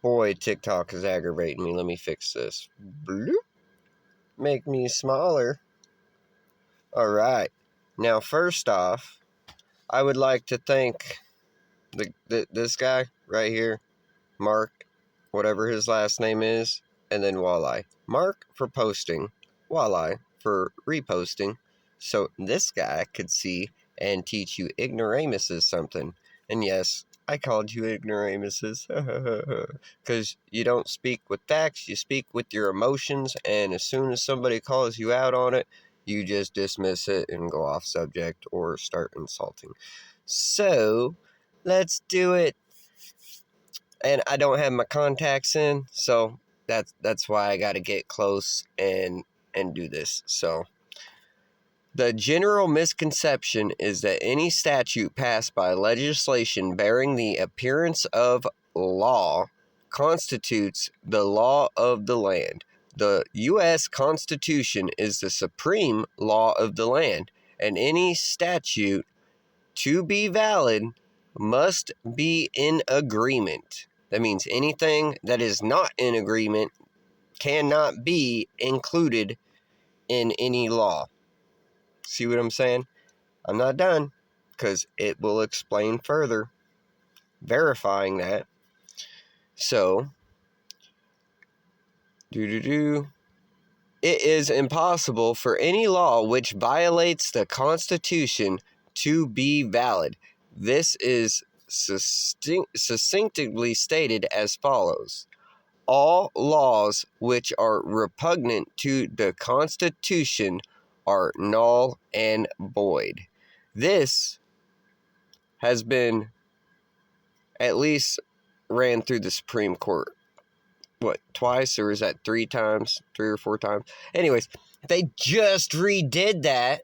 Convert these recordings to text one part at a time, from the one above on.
Boy, TikTok is aggravating me. Let me fix this. Bloop. Make me smaller. Alright. Now, first off, I would like to thank this guy right here, Mark, whatever his last name is, and then Walleye. Mark for posting, Walleye for reposting, so this guy could see and teach you ignoramuses something. And yes, I called you ignoramuses, because you don't speak with facts, you speak with your emotions, and as soon as somebody calls you out on it, you just dismiss it and go off subject or start insulting. So, let's do it. And I don't have my contacts in, so that's why I got to get close and do this. So, the general misconception is that any statute passed by legislation bearing the appearance of law constitutes the law of the land. The U.S. Constitution is the supreme law of the land, and any statute to be valid must be in agreement. That means anything that is not in agreement cannot be included in any law. See what I'm saying? I'm not done, because it will explain further, verifying that. So, it is impossible for any law which violates the Constitution to be valid. This is succinctly stated as follows. All laws which are repugnant to the Constitution are null and void. This has been at least ran through the Supreme Court. What, twice? Or is that 3 times? 3 or 4 times? Anyways, they just redid that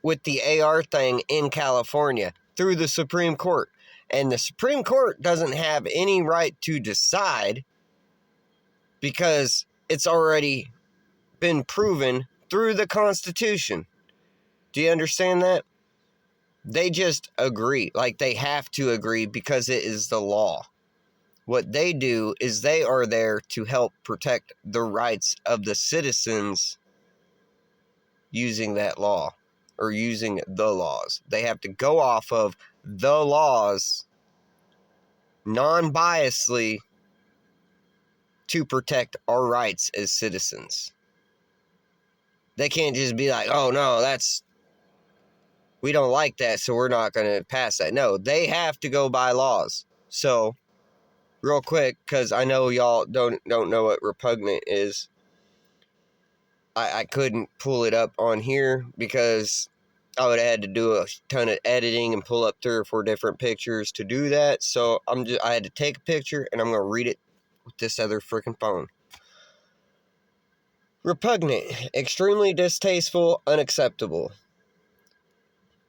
with the AR thing in California through the Supreme Court. And the Supreme Court doesn't have any right to decide because it's already been proven through the Constitution. Do you understand that? They just agree. Like, they have to agree because it is the law. What they do is they are there to help protect the rights of the citizens using that law or using the laws. They have to go off of the laws non-biasedly to protect our rights as citizens. They can't just be like, oh no, we don't like that, so we're not going to pass that. No, they have to go by laws. So, real quick, because I know y'all don't know what repugnant is. I couldn't pull it up on here because I would have had to do a ton of editing and pull up 3 or 4 different pictures to do that. So I had to take a picture and I'm going to read it with this other freaking phone. Repugnant, extremely distasteful, unacceptable.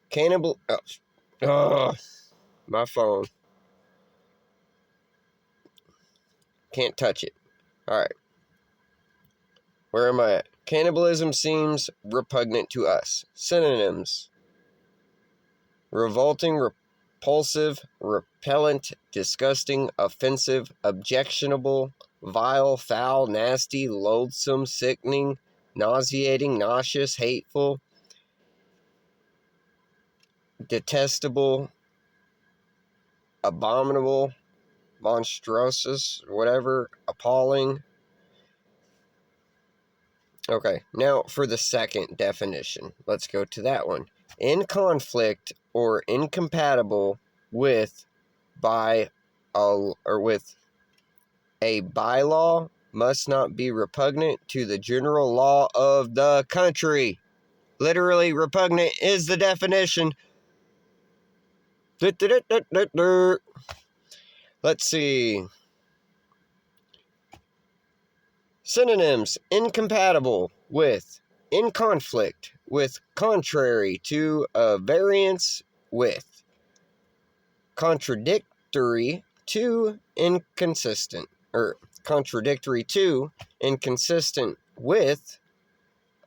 Cannibal. Oh, my phone. Can't touch it. Alright. Where am I at? Cannibalism seems repugnant to us. Synonyms: revolting, repulsive, repellent, disgusting, offensive, objectionable, vile, foul, nasty, loathsome, sickening, nauseating, nauseous, hateful, detestable, abominable, monstrous, whatever, appalling. Okay, now for the second definition. Let's go to that one. In conflict or incompatible with with a bylaw, must not be repugnant to the general law of the country. Literally, repugnant is the definition. Let's see. Synonyms: incompatible with, in conflict with, contrary to, variance with, contradictory to, inconsistent, or contradictory to, inconsistent with,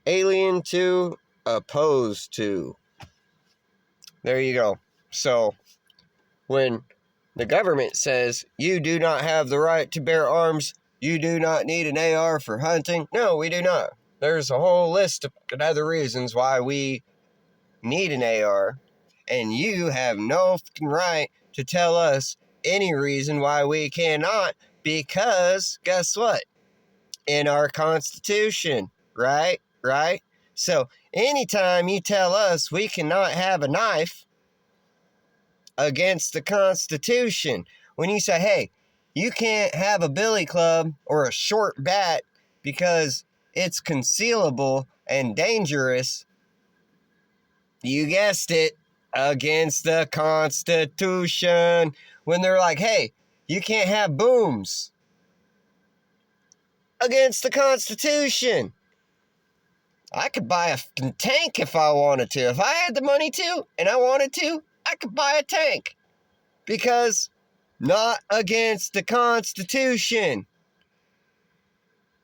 alien to, opposed to. There you go. So, when The government says you do not have the right to bear arms. You do not need an AR for hunting. No, we do not. There's a whole list of other reasons why we need an AR. And you have no fucking right to tell us any reason why we cannot, because guess what? In our Constitution, right? So anytime you tell us we cannot have a knife against the Constitution, when you say, hey, you can't have a billy club or a short bat because it's concealable and dangerous, you guessed it, against the Constitution. When they're like, hey, you can't have booms, against the Constitution. I could buy a tank if I wanted to. If I had the money to and I wanted to, I could buy a tank. Because not against the Constitution.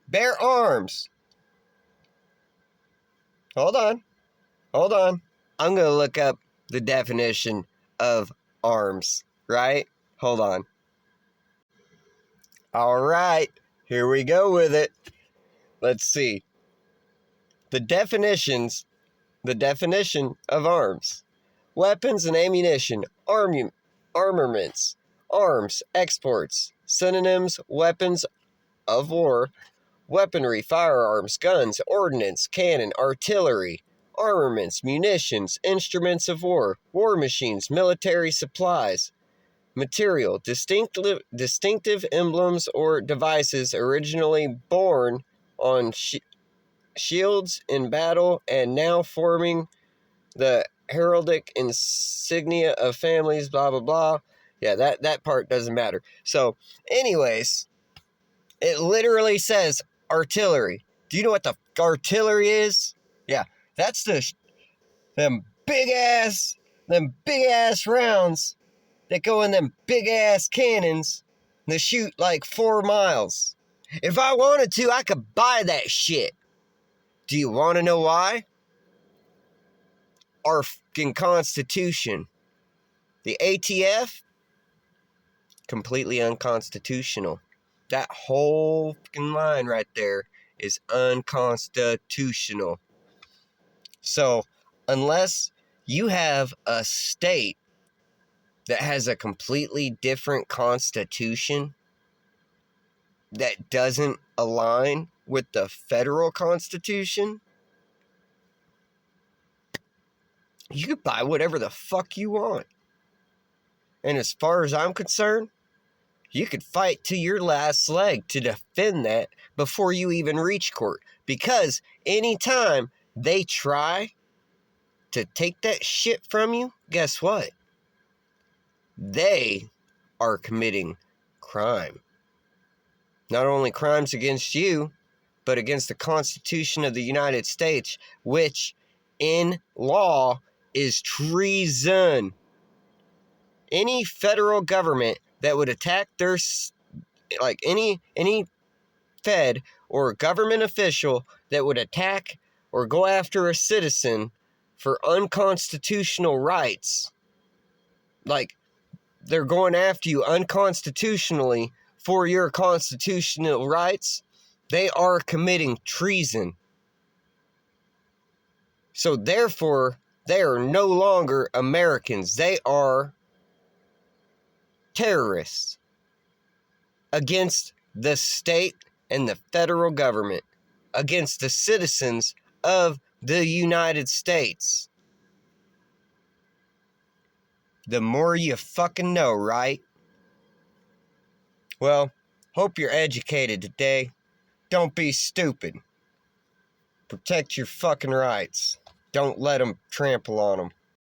Bear arms. Hold on. I'm going to look up the definition of arms, right? Hold on. All right, here we go with it. Let's see. The definition of arms: weapons and ammunition, armaments, arms, exports. Synonyms: weapons of war, weaponry, firearms, guns, ordnance, cannon, artillery. Armaments, munitions, instruments of war, war machines, military supplies. Material, distinctive emblems or devices originally borne on shields in battle and now forming the heraldic insignia of families, blah, blah, blah. Yeah, that part doesn't matter. So, anyways, it literally says artillery. Do you know what the artillery is? Yeah, that's them big ass rounds that go in them big ass cannons that shoot like 4 miles. If I wanted to, I could buy that shit. Do you want to know why? Our fucking Constitution. The ATF, completely unconstitutional. That whole fucking line right there is unconstitutional. So, unless you have a state that has a completely different constitution that doesn't align with the federal constitution, you could buy whatever the fuck you want. And as far as I'm concerned, you could fight to your last leg to defend that before you even reach court. Because anytime they try to take that shit from you, guess what? They are committing crime. Not only crimes against you, but against the Constitution of the United States, which in law is treason. Any federal government that would attack their, like any Fed or government official that would attack or go after a citizen for unconstitutional rights, like they're going after you unconstitutionally for your constitutional rights, they are committing treason. So therefore, they are no longer Americans. They are terrorists against the state and the federal government, against the citizens of the United States. The more you fucking know, right? Well, hope you're educated today. Don't be stupid. Protect your fucking rights. Don't let them trample on them.